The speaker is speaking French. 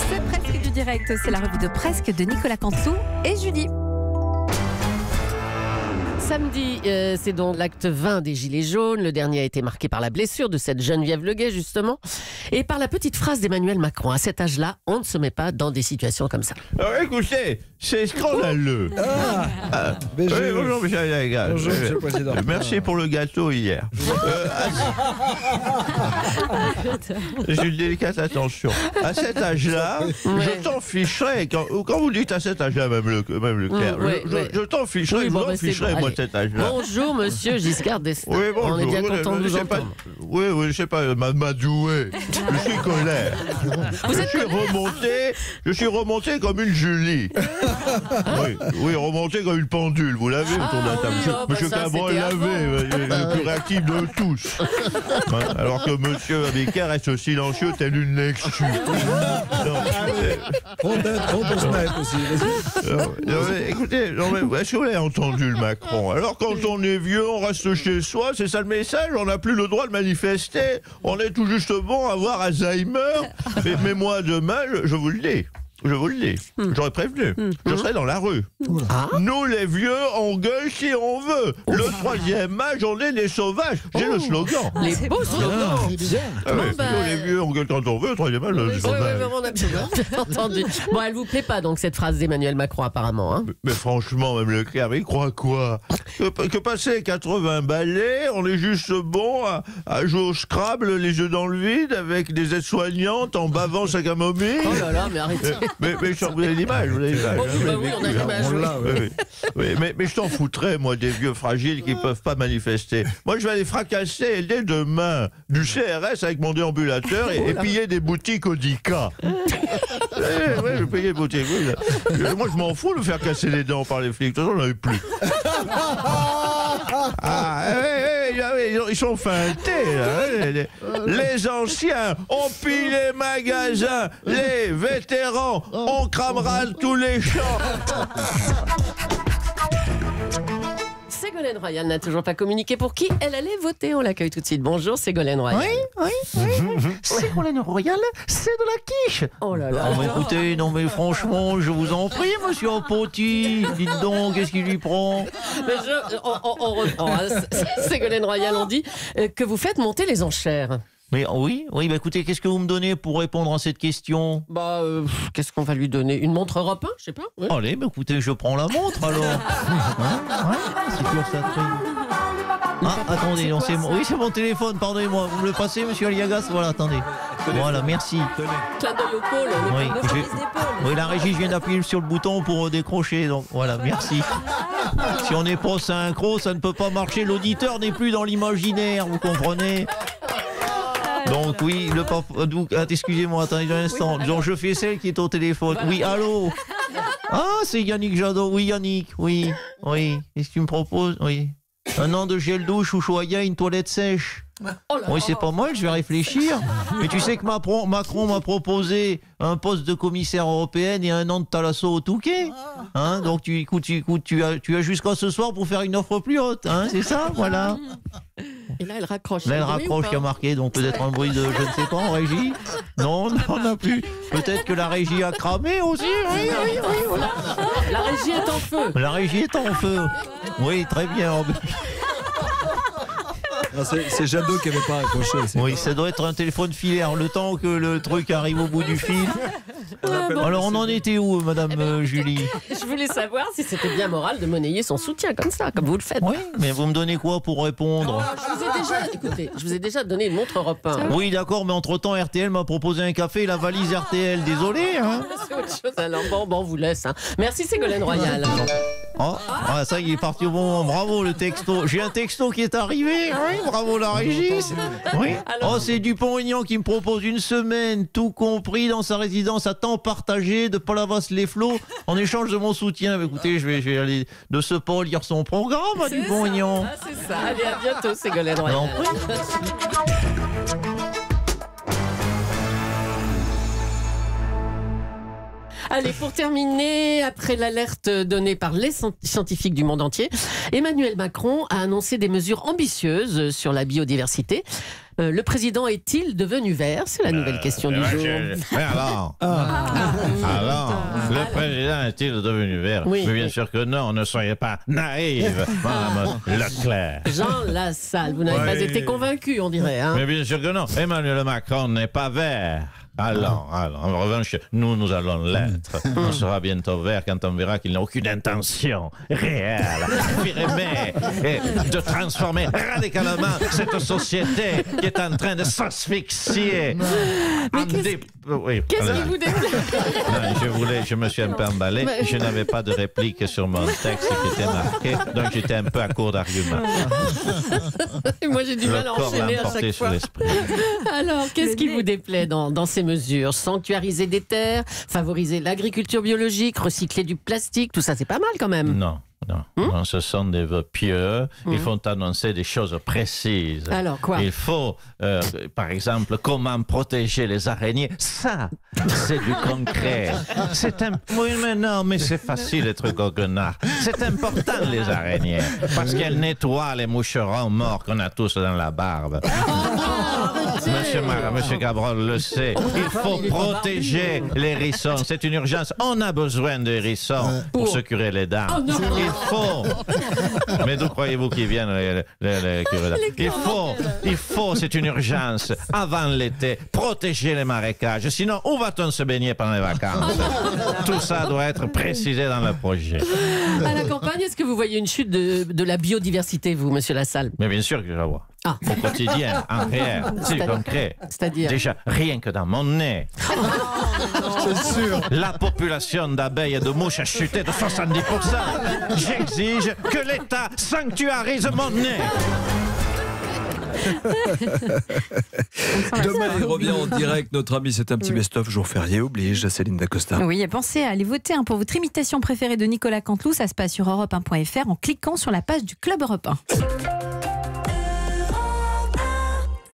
C'est presque du direct, c'est la revue de Presque de Nicolas Canteloup et Julie. Samedi, c'est donc l'acte 20 des Gilets jaunes. Le dernier a été marqué par la blessure de cette Geneviève Leguet, justement, et par la petite phrase d'Emmanuel Macron. À cet âge-là, on ne se met pas dans des situations comme ça. Alors écoutez, c'est scandaleux. Oui, bonjour, monsieur Alaga. Bonjour, monsieur le président. Merci pour le gâteau hier. J'ai une délicate attention. À cet âge-là, je t'en ficherai. Quand vous dites à cet âge-là, même le clair, je t'en ficherai, Oui, je bon, vous en ficherai, moi, à cet âge-là. Bonjour, monsieur Giscard d'Estaing. Oui, bonjour. On est bien content de vous entendre. Oui, je sais pas, Madoué. Je suis colère. Je suis remonté comme une Julie. Oui, remonté comme une pendule. Vous l'avez autour de la table. Monsieur Cabrol l'avait, le plus réactif de tous. Alors que monsieur Abéquer reste silencieux tel une lecture. Écoutez, est-ce que vous avez entendu le Macron? Alors quand on est vieux, on reste chez soi, c'est ça le message? On n'a plus le droit de manifester. On est tout juste bon à avoir Alzheimer. Mais moi, demain, je vous le dis. Je vous le dis. J'aurais prévenu. Je serai dans la rue. Nous, les vieux, on gueule si on veut. Le troisième âge, on est les sauvages. J'ai le slogan. Les beaux slogans. Nous, les vieux, on gueule quand on veut. Le troisième âge, le sauvage. On a bien entendu. Bon, elle vous plaît pas, donc, cette phrase d'Emmanuel Macron, apparemment. Hein. Mais franchement, même Leclerc, il croit quoi? Que passer 80 balais, on est juste bon à jouer au Scrabble, les yeux dans le vide, avec des aides-soignantes en bavant sa camomille. Oh là là, mais arrêtez. Mais vous avez l'image, Oui, on a l'image. Mais je t'en foutrais, moi, des vieux fragiles qui ne peuvent pas manifester. Moi, je vais aller fracasser dès demain du CRS avec mon déambulateur et piller des boutiques Audica. Oui, je vais payer des boutiques. Moi, je m'en fous de faire casser les dents par les flics. De toute façon, j'en ai plus. Ils sont feintés, là. Les anciens, on pille les magasins. Les vétérans, on cramera tous les champs. Ségolène Royal n'a toujours pas communiqué pour qui elle allait voter. On l'accueille tout de suite. Bonjour Ségolène Royal. Oui. Ségolène Royal, c'est de la quiche. Oh là là. Non mais écoutez, franchement, je vous en prie, monsieur Apoti. Dites donc, qu'est-ce qui lui prend? Mais on reprend. Hein. Ségolène Royal, on dit que vous faites monter les enchères. Mais oui, écoutez, qu'est-ce que vous me donnez pour répondre à cette question? Qu'est-ce qu'on va lui donner? Une montre Europe 1, je sais pas. Ouais. Allez, écoutez, je prends la montre alors. C'est sûr ça. Attendez, non, oui, c'est mon téléphone, pardonnez-moi. Vous me le passez, monsieur Aliagas? Voilà, attendez. Voilà, merci. Clin d'œil au pôle. Oui, la régie, je viens d'appuyer sur le bouton pour décrocher, donc voilà, merci. Si on n'est pas synchro, ça ne peut pas marcher. L'auditeur n'est plus dans l'imaginaire, vous comprenez? Donc oui, le papa... excusez-moi, attendez un instant. Donc je fais celle qui est au téléphone. Oui, allô? Ah, c'est Yannick Jadot. Oui, Yannick, oui. Qu'est-ce que tu me proposes? Oui. Un an de gel douche ou choya, une toilette sèche. Oui, c'est pas mal, je vais réfléchir. Mais tu sais que Macron m'a proposé un poste de commissaire européenne et un an de Thalasso au Touquet. Hein, donc tu as jusqu'à ce soir pour faire une offre plus haute. Hein, c'est ça, voilà. Et là, elle raccroche. Là, elle raccroche, qui a marqué, donc peut-être un bruit de je ne sais pas en régie. Non, on n'a plus. Peut-être que la régie a cramé aussi. Oui, voilà. La régie est en feu. La régie est en feu. Oui, très bien. C'est Jadot qui n'avait pas accroché. Oui, ça doit être un téléphone filaire. Le temps que le truc arrive au bout du fil. Alors, on en était où, madame Julie? Je voulais savoir si c'était bien moral de monnayer son soutien comme ça, comme vous le faites. Oui, mais vous me donnez quoi pour répondre? Je vous ai déjà donné une montre Europe 1. Oui, d'accord, mais entre-temps, RTL m'a proposé un café et la valise RTL. Désolé, hein. C'est autre chose. Alors, bon, on vous laisse. Hein. Merci Ségolène Royal. Ça, il est parti au bon moment. Bravo, le texto. J'ai un texto qui est arrivé. Oui, bravo, la régie. Oui. C'est Dupont-Aignan qui me propose une semaine, tout compris, dans sa résidence à temps partagé de Palavas-les-Flots, en échange de mon soutien. Écoutez, je vais aller de ce pas lire son programme à Dupont-Aignan. C'est ça. Allez, à bientôt, Ségolène Royal. Allez, pour terminer, après l'alerte donnée par les scientifiques du monde entier, Emmanuel Macron a annoncé des mesures ambitieuses sur la biodiversité. Le président est-il devenu vert? C'est la nouvelle question du jour. Mais alors, le président est-il devenu vert? Oui. Mais bien sûr que non, ne soyez pas naïve, Madame Leclerc. Jean Lassalle, vous n'avez pas été convaincu, on dirait. Hein? Mais bien sûr que non, Emmanuel Macron n'est pas vert. Alors, en revanche, nous allons l'être. On sera bientôt vert quand on verra qu'il n'a aucune intention réelle, affirmée, et de transformer radicalement cette société qui est en train de s'asphyxier. Qu'est-ce qui vous déplaît? Non, je me suis un peu emballé. Je n'avais pas de réplique sur mon texte qui était marqué, donc j'étais un peu à court d'arguments. Moi, j'ai du mal à Le corps enchaîner l'a à emporté chaque sur fois. l'esprit. Alors, qu'est-ce qui vous déplaît dans ces mesures? Sanctuariser des terres, favoriser l'agriculture biologique, recycler du plastique, tout ça, c'est pas mal quand même. Non, ce sont des vœux pieux. Il faut annoncer des choses précises. Alors, quoi? Il faut, par exemple, comment protéger les araignées. Ça, c'est du concret. Oui, mais non, mais c'est facile d'être goguenard. C'est important, les araignées, parce qu'elles nettoient les moucherons morts qu'on a tous dans la barbe. Monsieur Gabrol le sait. Il faut protéger les hérissons. C'est une urgence. On a besoin de hérissons pour se curer les dents. Il faut. Mais d'où croyez-vous qu'ils viennent, les curés dents? Il faut, c'est une urgence, avant l'été, protéger les marécages. Sinon, où va-t-on se baigner pendant les vacances? Tout ça doit être précisé dans le projet. À la campagne, est-ce que vous voyez une chute de la biodiversité, vous, monsieur Lassalle? Mais bien sûr que je la vois. Ah. Au quotidien, en réel, c'est concret. C'est-à-dire? Déjà, rien que dans mon nez. C'est sûr. La population d'abeilles et de mouches a chuté de 70%. J'exige que l'État sanctuarise mon nez. Demain, il revient en direct. Notre ami, c'est un petit best-of. Jour férié oblige. Céline Dacosta. Oui, et pensez à aller voter pour votre imitation préférée de Nicolas Canteloup. Ça se passe sur europe1.fr en cliquant sur la page du Club Europe 1.